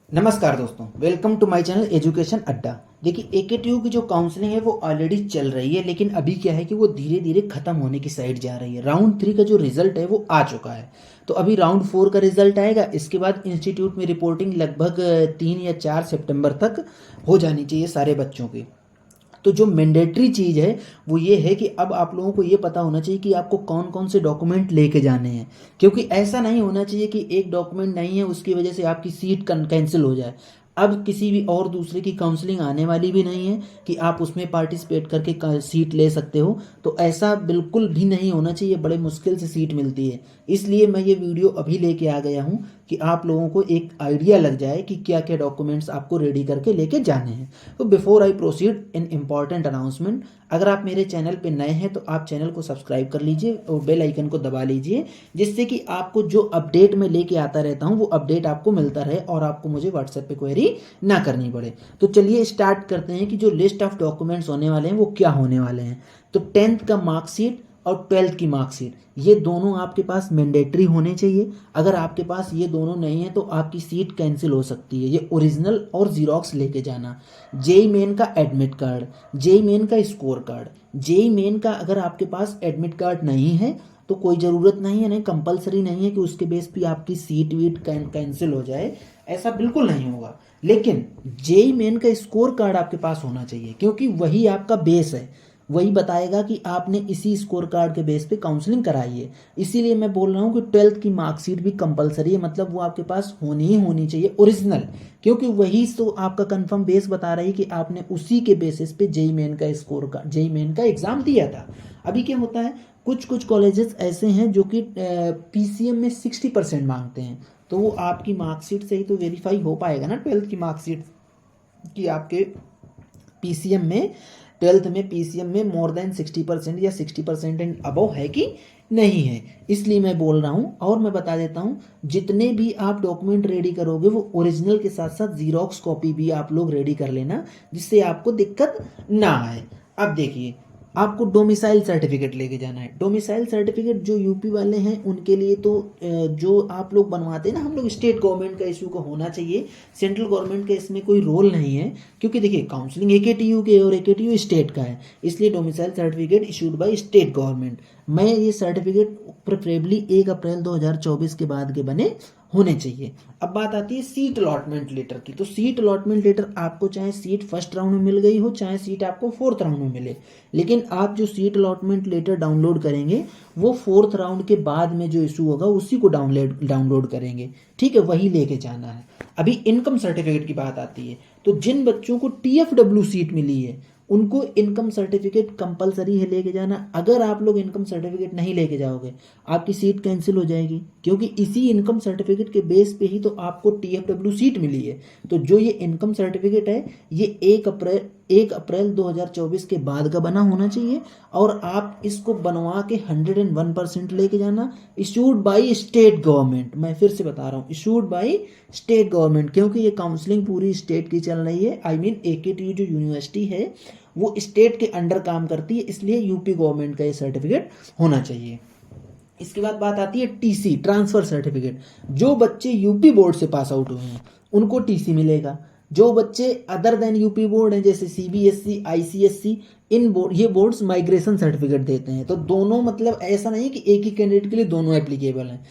नमस्कार दोस्तों, welcome to my channel education Adda. देखिए, एकेटीयू की जो काउंसलिंग है वो ऑलरेडी चल रही है, लेकिन अभी क्या है कि वो धीरे धीरे खत्म होने की साइड जा रही है। राउंड 3 का जो रिजल्ट है वो आ चुका है। तो अभी राउंड 4 का रिजल्ट आएगा। इसके बाद इंस्टीट्यूट में रिपोर्टिंग लगभग 3 या 4 सितंबर तक हो जानी चाहिए सारे बच्चों की। तो जो मैंडेटरी चीज़ है वो ये है कि अब आप लोगों को ये पता होना चाहिए कि आपको कौन कौन से डॉक्यूमेंट लेके जाने हैं, क्योंकि ऐसा नहीं होना चाहिए कि एक डॉक्यूमेंट नहीं है उसकी वजह से आपकी सीट कैंसिल हो जाए। अब किसी भी और दूसरे की काउंसलिंग आने वाली भी नहीं है कि आप उसमें पार्टिसिपेट करके सीट ले सकते हो। तो ऐसा बिल्कुल भी नहीं होना चाहिए, बड़े मुश्किल से सीट मिलती है। इसलिए मैं ये वीडियो अभी लेके आ गया हूँ कि आप लोगों को एक आइडिया लग जाए कि क्या क्या डॉक्यूमेंट्स आपको रेडी करके लेके जाने हैं। तो before I proceed in important announcement, अगर आप मेरे चैनल पे नए हैं तो आप चैनल को सब्सक्राइब कर लीजिए और बेल आइकन को दबा लीजिए, जिससे कि आपको जो अपडेट मैं लेके आता रहता हूँ वो अपडेट आपको मिलता रहे और आपको मुझे व्हाट्सएप पे क्वेरी ना करनी पड़े। तो चलिए स्टार्ट करते हैं कि जो लिस्ट ऑफ डॉक्यूमेंट्स होने वाले हैं वो क्या होने वाले हैं। तो 10th का मार्कशीट और 12th की मार्कशीट, ये दोनों आपके पास मैंडेटरी होने चाहिए। अगर आपके पास ये दोनों नहीं है तो आपकी सीट कैंसिल हो सकती है। ये ओरिजिनल और जीरोक्स लेके जाना। जेई मेन का एडमिट कार्ड, जेई मेन का स्कोर कार्ड। जेई मेन का अगर आपके पास एडमिट कार्ड नहीं है तो कोई ज़रूरत नहीं है, नहीं कंपलसरी नहीं है कि उसके बेस पे आपकी सीट वीट कैंसिल हो जाए। ऐसा बिल्कुल नहीं होगा। लेकिन जेई मेन का स्कोर कार्ड आपके पास होना चाहिए, क्योंकि वही आपका बेस है। वही बताएगा कि आपने इसी स्कोर कार्ड के बेस पे काउंसलिंग कराई है। इसीलिए मैं बोल रहा हूँ कि 12th की मार्कशीट भी कंपलसरी है, मतलब वो आपके पास होनी ही होनी चाहिए ओरिजिनल, क्योंकि वही तो आपका कंफर्म बेस बता रही है कि आपने उसी के बेसिस पे जेई मेन का स्कोर का जेई मेन का एग्जाम दिया था। अभी क्या होता है, कुछ कुछ कॉलेजेस ऐसे हैं जो कि पीसीएम में 60% मांगते हैं। तो वो आपकी मार्कशीट से ही तो वेरीफाई हो पाएगा ना 12th की मार्कशीट कि आपके पीसीएम में 12th में पीसीएम में मोर देन 60% या 60% एंड अबव है कि नहीं है। इसलिए मैं बोल रहा हूँ और मैं बता देता हूँ, जितने भी आप डॉक्यूमेंट रेडी करोगे वो ओरिजिनल के साथ साथ जीरोक्स कॉपी भी आप लोग रेडी कर लेना, जिससे आपको दिक्कत ना आए। अब देखिए, आपको डोमिसाइल सर्टिफिकेट लेके जाना है। डोमिसाइल सर्टिफिकेट जो यूपी वाले हैं उनके लिए तो जो आप लोग बनवाते हैं ना, हम लोग स्टेट गवर्नमेंट का इशू को होना चाहिए। सेंट्रल गवर्नमेंट का इसमें कोई रोल नहीं है, क्योंकि देखिए काउंसलिंग एकेटीयू के और एकेटीयू स्टेट का है, इसलिए domicile certificate issued by state government. मैं ये सर्टिफिकेट प्रेफरेबली 1 अप्रैल 2024 के बाद के बने होने चाहिए। अब बात आती है सीट अलॉटमेंट लेटर की। तो सीट अलॉटमेंट लेटर आपको चाहे सीट फर्स्ट राउंड में मिल गई हो, चाहे सीट आपको 4th राउंड में मिले, लेकिन आप जो सीट अलॉटमेंट लेटर डाउनलोड करेंगे वो 4th राउंड के बाद में जो इशू होगा उसी को डाउनलोड करेंगे। ठीक है, वही लेके जाना है। अभी इनकम सर्टिफिकेट की बात आती है। तो जिन बच्चों को टीएफडब्ल्यू सीट मिली है उनको इनकम सर्टिफिकेट कंपलसरी है लेके जाना। अगर आप लोग इनकम सर्टिफिकेट नहीं लेके जाओगे आपकी सीट कैंसिल हो जाएगी, क्योंकि इसी इनकम सर्टिफिकेट के बेस पे ही तो आपको टीएफडब्ल्यू सीट मिली है। तो जो ये इनकम सर्टिफिकेट है ये 1 अप्रैल 2024 के बाद का बना होना चाहिए, और आप इसको बनवा के 101% लेके जाना। इशूड बाई स्टेट गवर्नमेंट, मैं फिर से बता रहा हूँ, इशूड बाई स्टेट गवर्नमेंट, क्योंकि ये काउंसलिंग पूरी स्टेट की चल रही है। आई मीन एकेटीयू जो यूनिवर्सिटी है वो स्टेट के अंडर काम करती है, इसलिए यूपी गवर्नमेंट का ये सर्टिफिकेट होना चाहिए। इसके बाद बात आती है टीसी, ट्रांसफर सर्टिफिकेट। जो बच्चे यूपी बोर्ड से पास आउट हुए हैं उनको टीसी मिलेगा। जो बच्चे अदर देन यूपी बोर्ड हैं, जैसे सीबीएसई, आईसीएसई, इन बोर्ड, ये बोर्ड्स माइग्रेशन सर्टिफिकेट देते हैं। तो दोनों, मतलब ऐसा नहीं कि एक ही कैंडिडेट के लिए दोनों एप्लीकेबल हैं,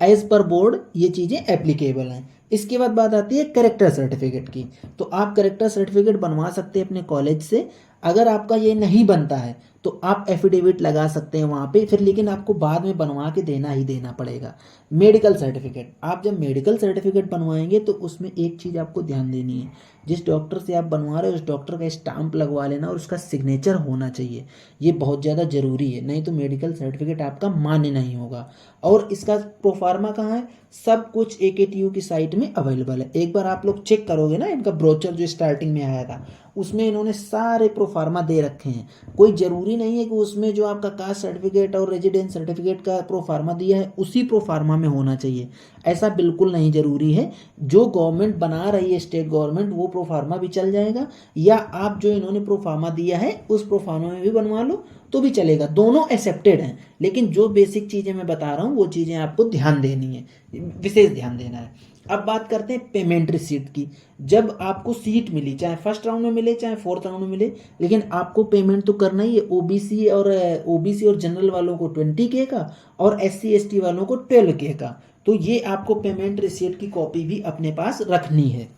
एज पर बोर्ड ये चीज़ें एप्लीकेबल हैं। इसके बाद बात आती है करेक्टर सर्टिफिकेट की। तो आप करेक्टर सर्टिफिकेट बनवा सकते हैं अपने कॉलेज से। अगर आपका ये नहीं बनता है तो आप एफिडेविट लगा सकते हैं वहाँ पे फिर, लेकिन आपको बाद में बनवा के देना ही देना पड़ेगा। मेडिकल सर्टिफिकेट, आप जब मेडिकल सर्टिफिकेट बनवाएंगे तो उसमें एक चीज़ आपको ध्यान देनी है, जिस डॉक्टर से आप बनवा रहे हो उस डॉक्टर का स्टाम्प लगवा लेना और उसका सिग्नेचर होना चाहिए। ये बहुत ज़्यादा ज़रूरी है, नहीं तो मेडिकल सर्टिफिकेट आपका मान्य नहीं होगा। और इसका प्रोफार्मा कहाँ है, सब कुछ एकेटीयू की साइट में अवेलेबल है। एक बार आप लोग चेक करोगे ना, इनका ब्रोचर जो स्टार्टिंग में आया था उसमें इन्होंने सारे प्रोफार्मा दे रखे हैं। कोई ज़रूरी नहीं है कि उसमें जो आपका कास्ट सर्टिफिकेट और रेजिडेंस सर्टिफिकेट का प्रोफार्मा दिया है उसी प्रोफार्मा में होना चाहिए, ऐसा बिल्कुल नहीं ज़रूरी है। जो गवर्नमेंट बना रही है स्टेट गवर्नमेंट वो प्रोफार्मा भी चल जाएगा, या आप जो इन्होंने प्रोफार्मा दिया है उस प्रोफार्मा में भी बनवा लो तो भी चलेगा, दोनों एक्सेप्टेड हैं। लेकिन जो बेसिक चीज़ें मैं बता रहा हूँ वो चीज़ें आपको ध्यान देनी है, विशेष ध्यान देना है। अब बात करते हैं पेमेंट रिसीट की। जब आपको सीट मिली, चाहे फर्स्ट राउंड में मिले चाहे फोर्थ राउंड में मिले, लेकिन आपको पेमेंट तो करना ही है। ओबीसी और जनरल वालों को 20K का और SC ST वालों को 12K का। तो ये आपको पेमेंट रिसीट की कॉपी भी अपने पास रखनी है।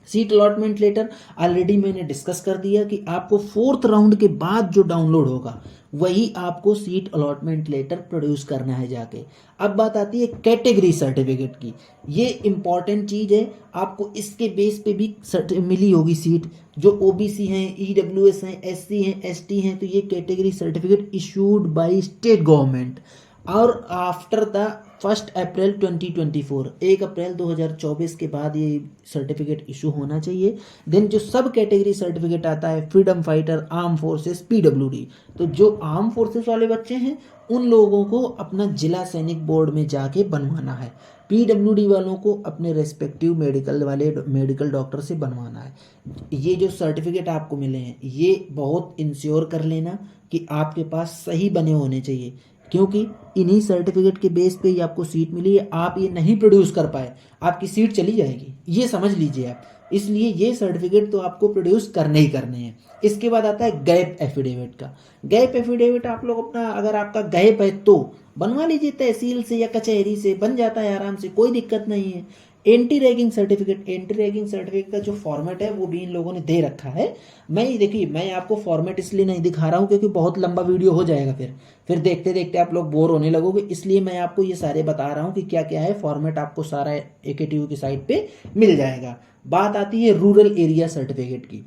सीट अलॉटमेंट लेटर ऑलरेडी मैंने डिस्कस कर दिया कि आपको फोर्थ राउंड के बाद जो डाउनलोड होगा वही आपको सीट अलॉटमेंट लेटर प्रोड्यूस करना है जाके। अब बात आती है कैटेगरी सर्टिफिकेट की। ये इंपॉर्टेंट चीज़ है, आपको इसके बेस पे भी मिली होगी सीट। जो ओबीसी हैं, EWS हैं, SC हैं, ST हैं, तो ये category certificate issued by state government और आफ्टर द 1 अप्रैल 2024, 1 अप्रैल 2024 के बाद ये सर्टिफिकेट इशू होना चाहिए। देन जो सब कैटेगरी सर्टिफिकेट आता है, freedom fighter, arm forces, PWD, तो जो आर्म फोर्सेस वाले बच्चे हैं उन लोगों को अपना जिला सैनिक बोर्ड में जाके बनवाना है। PWD वालों को अपने रेस्पेक्टिव मेडिकल डॉक्टर से बनवाना है। ये जो सर्टिफिकेट आपको मिले हैं ये बहुत इंश्योर कर लेना कि आपके पास सही बने होने चाहिए, क्योंकि इन्हीं सर्टिफिकेट के बेस पे ही आपको सीट मिली है। आप ये नहीं प्रोड्यूस कर पाए, आपकी सीट चली जाएगी, ये समझ लीजिए आप। इसलिए ये सर्टिफिकेट तो आपको प्रोड्यूस करने ही करने हैं। इसके बाद आता है गैप एफिडेविट का। गैप एफिडेविट आप लोग अपना, अगर आपका गैप है तो बनवा लीजिए, तहसील से या कचहरी से बन जाता है आराम से, कोई दिक्कत नहीं है। एंटी रैगिंग सर्टिफिकेट का जो फॉर्मेट है वो भी इन लोगों ने दे रखा है। देखिए मैं आपको फॉर्मेट इसलिए नहीं दिखा रहा हूँ क्योंकि बहुत लंबा वीडियो हो जाएगा, फिर देखते देखते आप लोग बोर होने लगोगे, इसलिए मैं आपको ये सारे बता रहा हूँ कि क्या क्या है। फॉर्मेट आपको सारा AKTU की साइट पे मिल जाएगा। बात आती है रूरल एरिया सर्टिफिकेट की।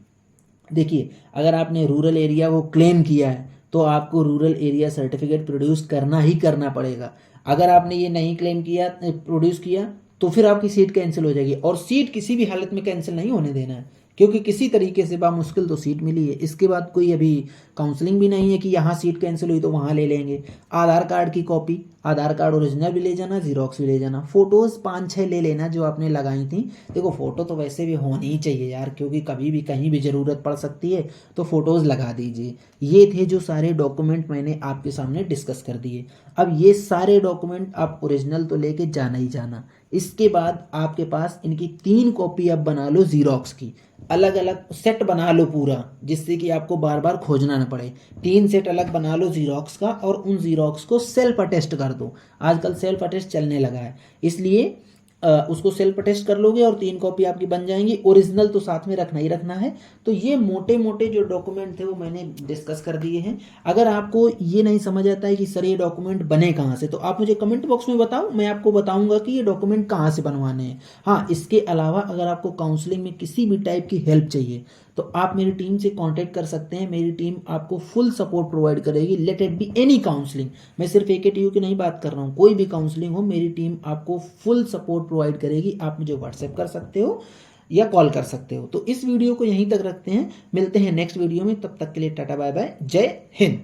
देखिए अगर आपने रूरल एरिया को क्लेम किया है तो आपको रूरल एरिया सर्टिफिकेट प्रोड्यूस करना ही करना पड़ेगा। अगर आपने ये नहीं क्लेम किया, प्रोड्यूस किया, तो फिर आपकी सीट कैंसिल हो जाएगी। और सीट किसी भी हालत में कैंसिल नहीं होने देना है, क्योंकि किसी तरीके से बामुश्किल तो सीट मिली है। इसके बाद कोई अभी काउंसलिंग भी नहीं है कि यहाँ सीट कैंसिल हुई तो वहाँ ले लेंगे। आधार कार्ड की कॉपी, आधार कार्ड ओरिजिनल भी ले जाना, जीरोक्स भी ले जाना, फोटोज़ 5-6 ले लेना जो आपने लगाई थी। देखो फोटो तो वैसे भी होनी ही चाहिए यार, क्योंकि कभी भी कहीं भी ज़रूरत पड़ सकती है, तो फोटोज़ लगा दीजिए। ये थे जो सारे डॉक्यूमेंट मैंने आपके सामने डिस्कस कर दिए। अब ये सारे डॉक्यूमेंट आप ओरिजिनल तो लेके जाना ही जाना। इसके बाद आपके पास इनकी 3 कॉपी आप बना लो जीरोक्स की, अलग अलग सेट बना लो पूरा, जिससे कि आपको बार बार खोजना ना पड़े। 3 सेट अलग बना लो जीरोक्स का और उन जीरोक्स को सेल्फ अटेस्ट कर दो। आजकल सेल्फ अटेस्ट चलने लगा है, इसलिए उसको सेल्फ अटेस्ट कर लोगे और 3 कॉपी आपकी बन जाएंगी। ओरिजिनल तो साथ में रखना ही रखना है। तो ये मोटे मोटे जो डॉक्यूमेंट थे वो मैंने डिस्कस कर दिए हैं। अगर आपको ये नहीं समझ आता है कि सर ये डॉक्यूमेंट बने कहाँ से, तो आप मुझे कमेंट बॉक्स में बताओ, मैं आपको बताऊंगा कि ये डॉक्यूमेंट कहाँ से बनवाने हैं। हाँ, इसके अलावा अगर आपको काउंसलिंग में किसी भी टाइप की हेल्प चाहिए तो आप मेरी टीम से कांटेक्ट कर सकते हैं। मेरी टीम आपको फुल सपोर्ट प्रोवाइड करेगी, let it be any counselling. मैं सिर्फ AKTU की नहीं बात कर रहा हूँ, कोई भी काउंसलिंग हो मेरी टीम आपको फुल सपोर्ट प्रोवाइड करेगी। आप मुझे व्हाट्सएप कर सकते हो या कॉल कर सकते हो। तो इस वीडियो को यहीं तक रखते हैं, मिलते हैं नेक्स्ट वीडियो में। तब तक के लिए टाटा बाय बाय, जय हिंद।